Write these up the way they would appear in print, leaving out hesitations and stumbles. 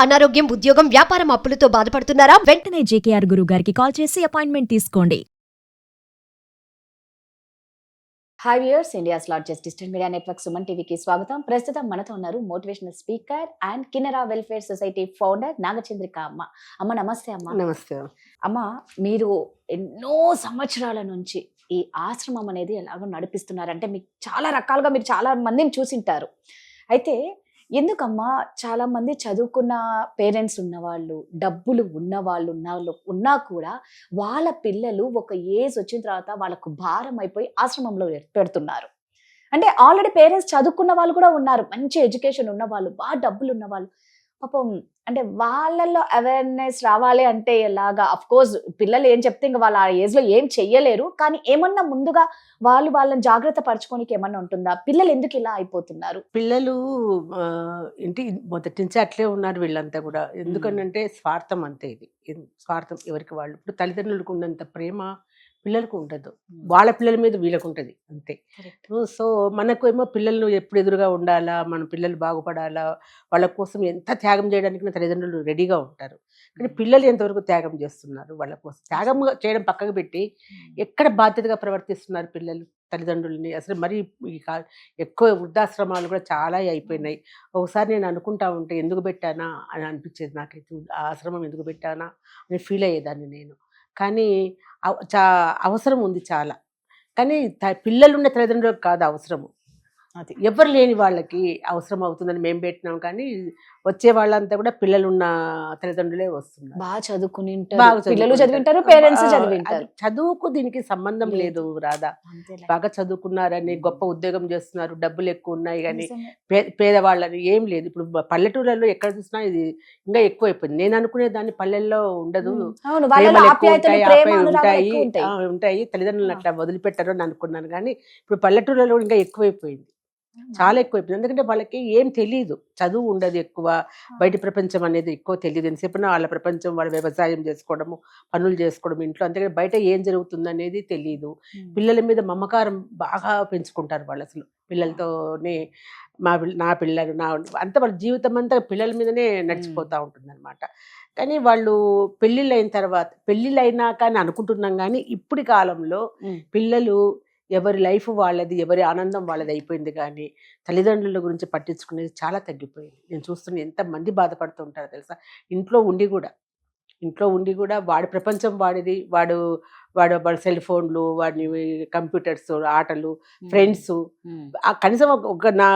అనారోగ్యం, ఉద్యోగం, వ్యాపారం అప్పులతో బాధపడుతున్నారా? వెంటనే జేకేఆర్ గురువు గారికి కాల్ చేసి అపాయింట్మెంట్ తీసుకోండి. Hi viewers, India's largest digital media network Suman టీవీకి స్వాగతం. ప్రస్తుతం మనతో ఉన్నారు motivational speaker and Kinnera welfare society founder Nagachandrika అమ్మ. అమ్మ నమస్తే. అమ్మ నమస్తే. అమ్మ, మీరు ఎన్నో సంవత్సరాల నుంచి ఈ ఆశ్రమం అనేది ఎలాగో నడిపిస్తున్నారు. అంటే మీకు చాలా రకాలుగా మీరు చాలా మందిని చూసింటారు. అయితే ఎందుకమ్మా చాలా మంది చదువుకున్న పేరెంట్స్ ఉన్నవాళ్ళు, డబ్బులు ఉన్నవాళ్ళు ఉన్నా కూడా వాళ్ళ పిల్లలు ఒక ఏజ్ వచ్చిన తర్వాత వాళ్ళకు భారం అయిపోయి ఆశ్రమంలో పెడుతున్నారు. అంటే ఆల్రెడీ పేరెంట్స్ చదువుకున్న వాళ్ళు కూడా ఉన్నారు, మంచి ఎడ్యుకేషన్ ఉన్న వాళ్ళు, బాగా డబ్బులు ఉన్న వాళ్ళు. పాపం అంటే వాళ్ళల్లో అవేర్నెస్ రావాలి అంటే ఎలాగా? అఫ్ కోర్స్ పిల్లలు ఏం చెప్తే ఇంకా వాళ్ళ ఆ ఏజ్ లో ఏం చెయ్యలేరు, కానీ ఏమన్నా ముందుగా వాళ్ళని జాగ్రత్త పరచుకోనికి ఏమన్నా ఉంటుందా? పిల్లలు ఎందుకు ఇలా అయిపోతున్నారు? పిల్లలు ఇంటి మొదటి నుంచి అట్లే ఉన్నారు వీళ్ళంతా కూడా. ఎందుకనంటే స్వార్థం అంతే. ఇది స్వార్థం ఎవరికి వాళ్ళు. ఇప్పుడు తల్లిదండ్రులకు ఉన్నంత ప్రేమ పిల్లలకు ఉండదు, వాళ్ళ పిల్లల మీద వీళ్ళకు ఉంటుంది అంతే. సో మనకు ఏమో పిల్లలు ఎప్పుడు ఎదురుగా ఉండాలా, మన పిల్లలు బాగుపడాలా, వాళ్ళ కోసం ఎంత త్యాగం చేయడానికి తల్లిదండ్రులు రెడీగా ఉంటారు. కానీ పిల్లలు ఎంతవరకు త్యాగం చేస్తున్నారు వాళ్ళ కోసం? త్యాగం చేయడం పక్కకు పెట్టి ఎక్కడ బాధ్యతగా ప్రవర్తిస్తున్నారు పిల్లలు తల్లిదండ్రులని. అసలు మరి ఎక్కువ వృద్ధాశ్రమాలు కూడా చాలా అయిపోయినాయి. ఒకసారి నేను అనుకుంటా ఉంటే ఎందుకు పెట్టానా అని అనిపించేది నాకైతే. ఆ ఆశ్రమం ఎందుకు పెట్టానా అని ఫీల్ అయ్యేదాన్ని నేను. కానీ అవసరం ఉంది చాలా. కానీ పిల్లలున్న తల్లిదండ్రులకు కాదు అవసరము, అది ఎవరు లేని వాళ్ళకి అవసరం అవుతుందని మేము పెట్టినాం. కానీ వచ్చే వాళ్ళంతా కూడా పిల్లలున్న తల్లిదండ్రులే వస్తున్నారు. బాగా చదువుకుని పిల్లలు చదివింటారు, పేరెంట్స్ చదివింటారు. చదువుకు దీనికి సంబంధం లేదు రాధా. బాగా చదువుకున్నారని గొప్ప ఉద్యోగం చేస్తున్నారు, డబ్బులు ఎక్కువ ఉన్నాయి, కానీ పేదవాళ్ళని ఏం లేదు. ఇప్పుడు పల్లెటూళ్ళలో ఎక్కడ చూసినా ఇది ఇంకా ఎక్కువ అయిపోయింది. నేను అనుకునే దాన్ని పల్లెల్లో ఉండదు, ఉంటాయి తల్లిదండ్రులు అట్లా వదిలిపెట్టారు అని అనుకున్నాను. కానీ ఇప్పుడు పల్లెటూళ్ళలో ఇంకా ఎక్కువైపోయింది, చాలా ఎక్కువైపోయింది. ఎందుకంటే వాళ్ళకి ఏం తెలియదు, చదువు ఉండదు ఎక్కువ, బయట ప్రపంచం అనేది ఎక్కువ తెలియదు. ఎంతసేపున వాళ్ళ ప్రపంచం వాళ్ళ వ్యవసాయం చేసుకోవడము, పనులు చేసుకోవడం ఇంట్లో, అంతేకాని బయట ఏం జరుగుతుంది అనేది తెలియదు. పిల్లల మీద మమకారం బాగా పెంచుకుంటారు వాళ్ళు. అసలు పిల్లలతోనే నా పిల్లలు అంతా వాళ్ళ జీవితం అంతా పిల్లల మీదనే నడిచిపోతూ ఉంటుంది అనమాట. కానీ వాళ్ళు పెళ్ళిళ్ళు అయిన తర్వాత, పెళ్ళిళ్ళు అయినాక అని అనుకుంటున్నాం, కానీ ఇప్పటి కాలంలో పిల్లలు ఎవరి లైఫ్ వాళ్ళది, ఎవరి ఆనందం వాళ్ళది అయిపోయింది. కానీ తల్లిదండ్రుల గురించి పట్టించుకునేది చాలా తగ్గిపోయింది. నేను చూస్తున్న ఎంతమంది బాధపడుతూ ఉంటారో తెలుసా. ఇంట్లో ఉండి కూడా వాడి ప్రపంచం వాడిది, వాడు సెల్ ఫోన్లు, వాడిని కంప్యూటర్స్, ఆటలు, ఫ్రెండ్స్. కనీసం నా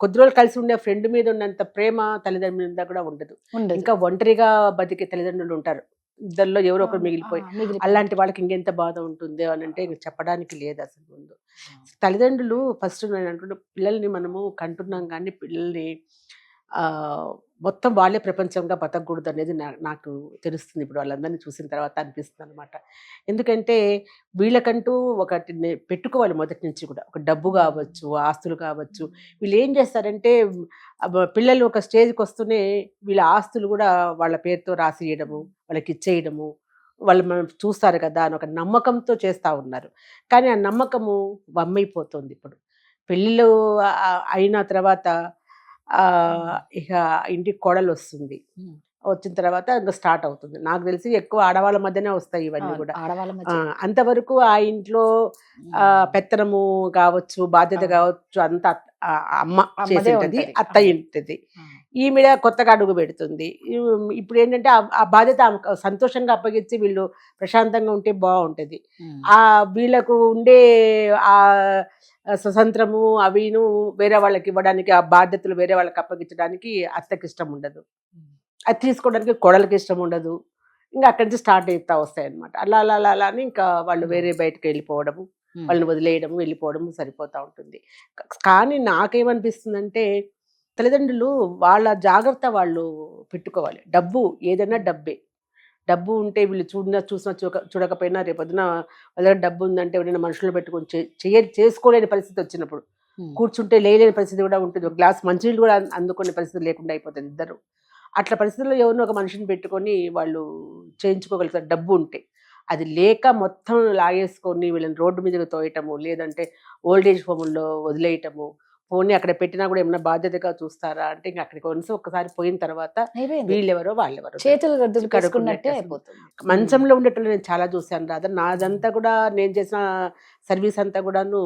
కొద్ది రోజులు కలిసి ఉండే ఫ్రెండ్ మీద ఉన్నంత ప్రేమ తల్లిదండ్రుల మీద కూడా ఉండదు. ఇంకా ఒంటరిగా బతికే తల్లిదండ్రులు ఉంటారు, ఇద్దరిలో ఎవరో ఒకరు మిగిలిపోయి. అలాంటి వాళ్ళకి ఇంకెంత బాధ ఉంటుంది అని అంటే చెప్పడానికి లేదు అసలు. ముందు తల్లిదండ్రులు ఫస్ట్ నేను అనుకుంటే పిల్లల్ని మనము కంటున్నాం, కానీ పిల్లల్ని మొత్తం వాళ్ళే ప్రపంచంగా బతకూడదు అనేది నాకు తెలుస్తుంది. ఇప్పుడు వాళ్ళందరినీ చూసిన తర్వాత అనిపిస్తుంది అనమాట. ఎందుకంటే వీళ్ళకంటూ ఒకటి పెట్టుకోవాలి మొదటి నుంచి కూడా. ఒక డబ్బు కావచ్చు, ఆస్తులు కావచ్చు. వీళ్ళు ఏం చేస్తారంటే పిల్లలు ఒక స్టేజ్కి వస్తూనే వీళ్ళ ఆస్తులు కూడా వాళ్ళ పేరుతో రాసియడము, వాళ్ళకి ఇచ్చేయడము, వాళ్ళు మనం చూస్తారు కదా అని ఒక నమ్మకంతో చేస్తూ ఉన్నారు. కానీ ఆ నమ్మకము వమ్మైపోతుంది. ఇప్పుడు పెళ్ళిళ్ళు అయిన తర్వాత ఇక ఇంటికి కోడలు వస్తుంది, వచ్చిన తర్వాత ఇంకా స్టార్ట్ అవుతుంది. నాకు తెలిసి ఎక్కువ ఆడవాళ్ళ మధ్యనే వస్తాయి ఇవన్నీ కూడా. అంతవరకు ఆ ఇంట్లో పెత్తనము కావచ్చు, బాధ్యత కావచ్చు, అంత అమ్మ చేసింటది, అత్తయ్య ఇంటది. ఈమెడ కొత్తగా అడుగు పెడుతుంది. ఇప్పుడు ఏంటంటే ఆ బాధ్యత సంతోషంగా అప్పగించి వీళ్ళు ప్రశాంతంగా ఉంటే బాగుంటది. వీళ్ళకు ఉండే ఆ స్వతంత్రము అవిను వేరే వాళ్ళకి ఇవ్వడానికి, ఆ బాధ్యతలు వేరే వాళ్ళకి అప్పగించడానికి అత్తకి ఇష్టం ఉండదు, అది తీసుకోవడానికి కోడలకి ఇష్టం ఉండదు. ఇంకా అక్కడి నుంచి స్టార్ట్ అవుతా వస్తాయి అనమాట. అలా అని ఇంకా వాళ్ళు వేరే బయటకు వెళ్ళిపోవడము, వాళ్ళని వదిలేయడము, వెళ్ళిపోవడము సరిపోతూ ఉంటుంది. కానీ నాకేమనిపిస్తుందంటే తల్లిదండ్రులు వాళ్ళ జాగ్రత్త వాళ్ళు పెట్టుకోవాలి. డబ్బు ఏదైనా డబ్బు ఉంటే వీళ్ళు చూసినా చూడకపోయినా రేపొద్దున వాళ్ళ డబ్బు ఉందంటే ఎవరైనా మనుషులు పెట్టుకొని చేసుకోలేని పరిస్థితి వచ్చినప్పుడు, కూర్చుంటే లేని పరిస్థితి కూడా ఉంటుంది. ఒక గ్లాస్ మంచినీళ్ళు కూడా అందుకునే పరిస్థితి లేకుండా అయిపోతుంది ఇద్దరు. అట్లా పరిస్థితుల్లో ఎవరినో ఒక మనిషిని పెట్టుకొని వాళ్ళు చేయించుకోగలుగుతారు డబ్బు ఉంటే. అది లేక మొత్తం లాగేసుకొని వీళ్ళని రోడ్డు మీదకి తోయటము, లేదంటే ఓల్డేజ్ హోముల్లో వదిలేయటము, పోనీ అక్కడ పెట్టినా కూడా ఏమైనా బాధ్యతగా చూస్తారా అంటే ఇంకా అక్కడికి వన్స్ ఒక్కసారి పోయిన తర్వాత అయిపోయింది. వీళ్ళెవరో వాళ్ళెవరో చేతులు దులిపేసుకున్నట్టే కడుక్కున్నట్టే అయిపోతుంది. మంచంలో ఉండేటప్పుడు నేను చాలా చూశాను రాదా. నాదంతా కూడా నేను చేసిన సర్వీస్ అంతా కూడాను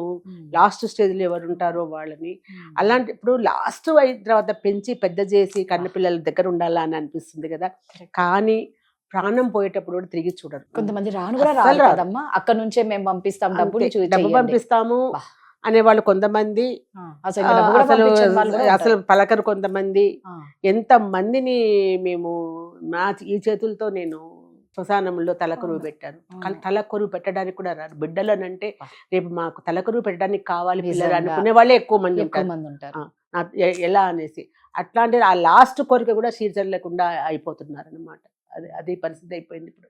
లాస్ట్ స్టేజ్లో ఎవరు ఉంటారో వాళ్ళని, అలాంటి ఇప్పుడు లాస్ట్ అయిన తర్వాత పెంచి పెద్ద చేసి కన్నపిల్లల దగ్గర ఉండాలా అని అనిపిస్తుంది కదా. కానీ ప్రాణం పోయేటప్పుడు కూడా తిరిగి చూడరు. కొంతమంది రాను కూడా అస్సలు రాదు రారు. కదమ్మా, అక్కడ నుంచే మేము పంపిస్తాం, డబ్బులు అంతే, డబ్బు పంపిస్తాము బా. అనేవాళ్ళు కొంతమంది, అసలు ఇంకా డబ్బు కూడా అసలు పంపించని వాళ్ళు కూడా అసలు ఉంటారు. పలకరు కొంతమంది. ఆ. ఎంత మందిని మేము ఈ చేతులతో నేను శ్మశానంలో తలకొరువు పెట్టాను. తలకొరువు పెట్టడానికి కూడా రారు బిడ్డలనంటే. రేపు మాకు తలకొరువు పెట్టడానికి కావాలి పిల్లలు నిజంగా. అనుకునే వాళ్ళే ఎక్కువ మంది ఎక్కువ ఉంటారు. మంది ఉంటారు. ఎలా అనేసి అట్లాంటి ఆ లాస్ట్ కోరిక కూడా తీర్చలేకుండా అయిపోతున్నారు అనమాట. అదే పరిస్థితి అయిపోయింది ఇప్పుడు.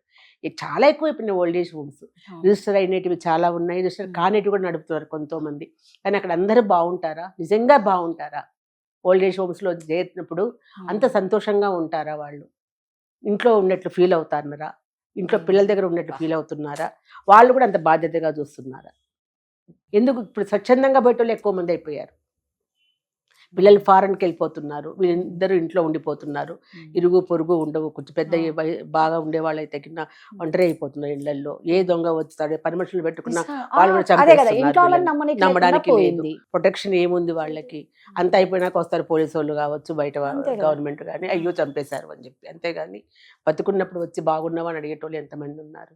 చాలా ఎక్కువైపోయినాయి ఓల్డ్ ఏజ్ హోమ్స్. రిజిస్టర్ అయినవి చాలా ఉన్నాయి, రిజిస్టర్ కానిటివి కూడా నడుపుతున్నారు కొంతమంది. కానీ అక్కడ అందరూ బాగుంటారా? నిజంగా బాగుంటారా? ఓల్డ్ ఏజ్ హోమ్స్లో చేరినప్పుడు అంత సంతోషంగా ఉంటారా? వాళ్ళు ఇంట్లో ఉన్నట్లు ఫీల్ అవుతున్నారా? ఇంట్లో పిల్లల దగ్గర ఉన్నట్లు ఫీల్ అవుతున్నారా? వాళ్ళు కూడా అంత బాధ్యతగా చూస్తున్నారా? ఎందుకు ఇప్పుడు స్వచ్ఛందంగా బయట ఎక్కువ మంది అయిపోయారు. పిల్లలు ఫారెన్కి వెళ్ళిపోతున్నారు, వీళ్ళిద్దరు ఇంట్లో ఉండిపోతున్నారు. ఇరుగు పొరుగు ఉండవు. కొంచెం పెద్ద బాగా ఉండేవాళ్ళు అయితే కింద ఒంటరి అయిపోతున్నారు ఇళ్లలో. ఏ దొంగ వచ్చాడు పని మనుషులు పెట్టుకున్న వాళ్ళు కూడా చంపేస్తున్నారు. నమ్మడానికి లేదు, ప్రొటెక్షన్ ఏముంది వాళ్ళకి? అంత అయిపోయినాక వస్తారు పోలీసు వాళ్ళు కావచ్చు, బయట గవర్నమెంట్ కానీ, అయ్యో చంపేశారు అని చెప్పి. అంతేగాని బతుకున్నప్పుడు వచ్చి బాగున్నావా అని అడిగేటోళ్ళు ఎంతమంది ఉన్నారు?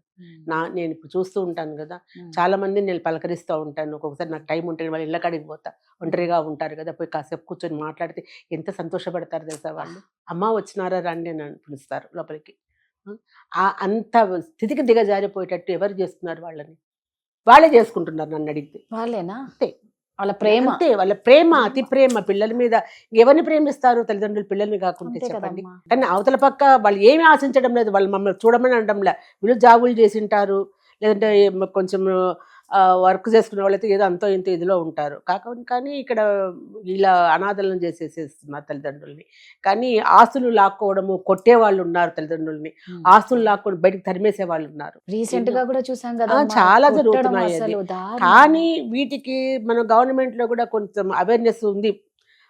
నేను ఇప్పుడు చూస్తూ ఉంటాను కదా, చాలా మందిని నేను పలకరిస్తూ ఉంటాను. ఒక్కొక్కసారి నాకు టైం ఉంటే వాళ్ళు ఇళ్ళ కాడికి పోతా, ఒంటరిగా ఉంటారు కదా, పోయి కాసేపు కూర్చొని మాట్లాడితే ఎంత సంతోషపడతారు తెలుసా వాళ్ళు. అమ్మ వచ్చినారా రండి అని పిలుస్తారు లోపలికి. అంత స్థితికి దిగజారిపోయేటట్టు ఎవరు చేస్తున్నారు వాళ్ళని? వాళ్ళే చేసుకుంటున్నారు నన్ను అడిగితే. వాళ్ళేనా? అంతే, వాళ్ళ ప్రేమ. అంతే, వాళ్ళ ప్రేమ, అతి ప్రేమ పిల్లల మీద. ఎవరిని ప్రేమిస్తారు తల్లిదండ్రులు పిల్లల్ని కాకుంటే చెప్పండి? కానీ అవతల పక్క వాళ్ళు ఏమీ ఆశించడం లేదు. వాళ్ళు మమ్మల్ని చూడమని అనడంలే. వీళ్ళు జాబులు చేసింటారు, లేదంటే కొంచెం వర్క్ చేసుకునే వాళ్ళైతే ఏదో అంతో ఇంతో ఇదిలో ఉంటారు. కానీ ఇక్కడ ఇలా అనాథలను చేసేసేస్తున్నారు తల్లిదండ్రుల్ని. కానీ ఆస్తులు లాక్కోవడము, కొట్టే వాళ్ళు ఉన్నారు తల్లిదండ్రుల్ని. ఆస్తులు లాక్కొని బయటకు తరిమేసే వాళ్ళు ఉన్నారు. రీసెంట్ గా కూడా చూసాం కదా, చాలా జరుగుతున్నాయి అది. కానీ వీటికి మన గవర్నమెంట్ లో కూడా కొంచెం అవేర్నెస్ ఉంది.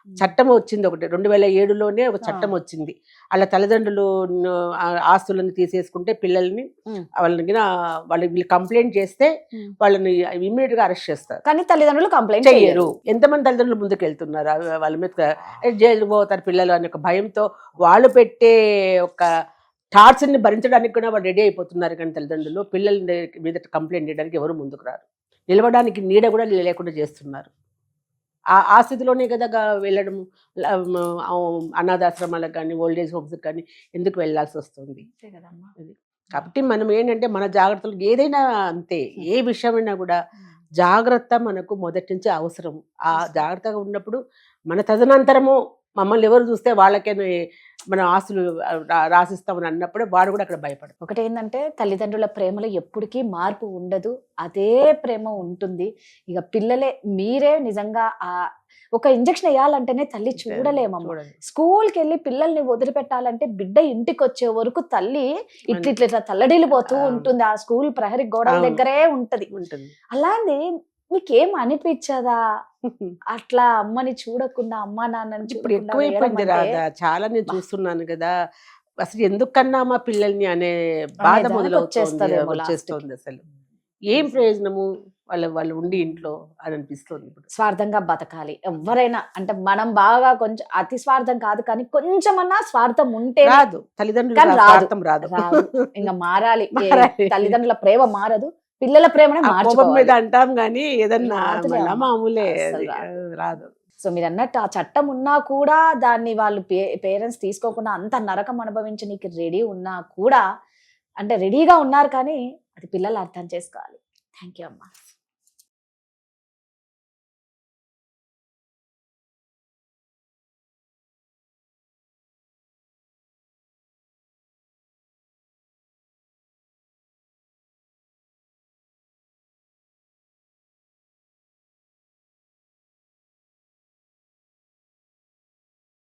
చట్టం వచ్చింది ఒకటి 2007లోనే ఒక చట్టం వచ్చింది. అలా తల్లిదండ్రులు ఆస్తులను తీసేసుకుంటే పిల్లల్ని వీళ్ళు కంప్లైంట్ చేస్తే వాళ్ళని ఇమ్మీడియట్ గా అరెస్ట్ చేస్తారు. కానీ తల్లిదండ్రులు కంప్లైంట్ చెయ్యరు. ఎంతమంది తల్లిదండ్రులు ముందుకు వెళ్తున్నారు? వాళ్ళ మీద జైలు పోతారు పిల్లలు అనే ఒక భయంతో వాళ్ళు పెట్టే ఒక టార్చర్ని భరించడానికి కూడా వాళ్ళు రెడీ అయిపోతున్నారు. కానీ తల్లిదండ్రులు పిల్లల మీద కంప్లైంట్ చేయడానికి ఎవరు ముందుకు రారు. నిలవడానికి నీడ కూడా లేకుండా చేస్తున్నారు. ఆ స్థితిలోనే కదా వెళ్ళడం. అనాథాశ్రమాలకు కానీ ఓల్డేజ్ హోమ్స్కి కానీ ఎందుకు వెళ్ళాల్సి వస్తుంది? కాబట్టి మనం ఏంటంటే మన జాగ్రత్తలు ఏదైనా అంతే, ఏ విషయమైనా కూడా జాగ్రత్త మనకు మొదటి నుంచి అవసరం. ఆ జాగ్రత్తగా ఉన్నప్పుడు మన తదనంతరము మమ్మల్ని ఎవరు చూస్తే వాళ్ళకే మనం ఆస్తులు రాసిస్తామని అన్నప్పుడే వాడు కూడా అక్కడ భయపడదు. ఒకటి ఏంటంటే తల్లిదండ్రుల ప్రేమలో ఎప్పటికీ మార్పు ఉండదు, అదే ప్రేమ ఉంటుంది. ఇక పిల్లలే మీరే నిజంగా ఒక ఇంజక్షన్ వేయాలంటేనే తల్లి చూడలేమమ్మ. స్కూల్కి వెళ్ళి పిల్లల్ని వదిలిపెట్టాలంటే బిడ్డ ఇంటికి వచ్చే వరకు తల్లి ఇట్లా తల్లడిల్లిపోతూ ఉంటుంది. ఆ స్కూల్ ప్రహరీ గోడల దగ్గరే ఉంటది. అలాంటి మీకేం అనిపించదా అట్లా అమ్మని చూడకుండా, అమ్మా నాన్నని ఇప్పుడు ఎక్కువైపోయింది రాదా? చాలా నేను చూస్తున్నాను కదా, అసలు ఎందుకన్నా మా పిల్లల్ని అనే బాధ వచ్చేస్తుంది. అసలు ఏం ప్రయోజనము వాళ్ళు ఉండి ఇంట్లో అని అనిపిస్తుంది. ఇప్పుడు స్వార్థంగా బతకాలి ఎవరైనా, అంటే మనం బాగా కొంచెం అతి స్వార్థం కాదు కానీ కొంచెమన్నా స్వార్థం ఉంటే రాదు. తల్లిదండ్రులు రాదు. ఇంకా మారాలి. తల్లిదండ్రుల ప్రేమ మారదు, పిల్లల ప్రేమనే మీద అంటాం గానీ ఏదన్నా మామూలే రాదు. సో మీరు అన్నట్టు ఆ చట్టం ఉన్నా కూడా దాన్ని వాళ్ళు పేరెంట్స్ తీసుకోకుండా అంత నరకం అనుభవించడానికి రెడీ ఉన్నా కూడా, అంటే రెడీగా ఉన్నారు కానీ అది పిల్లలు అర్థం చేసుకోవాలి. థ్యాంక్ యూ అమ్మా.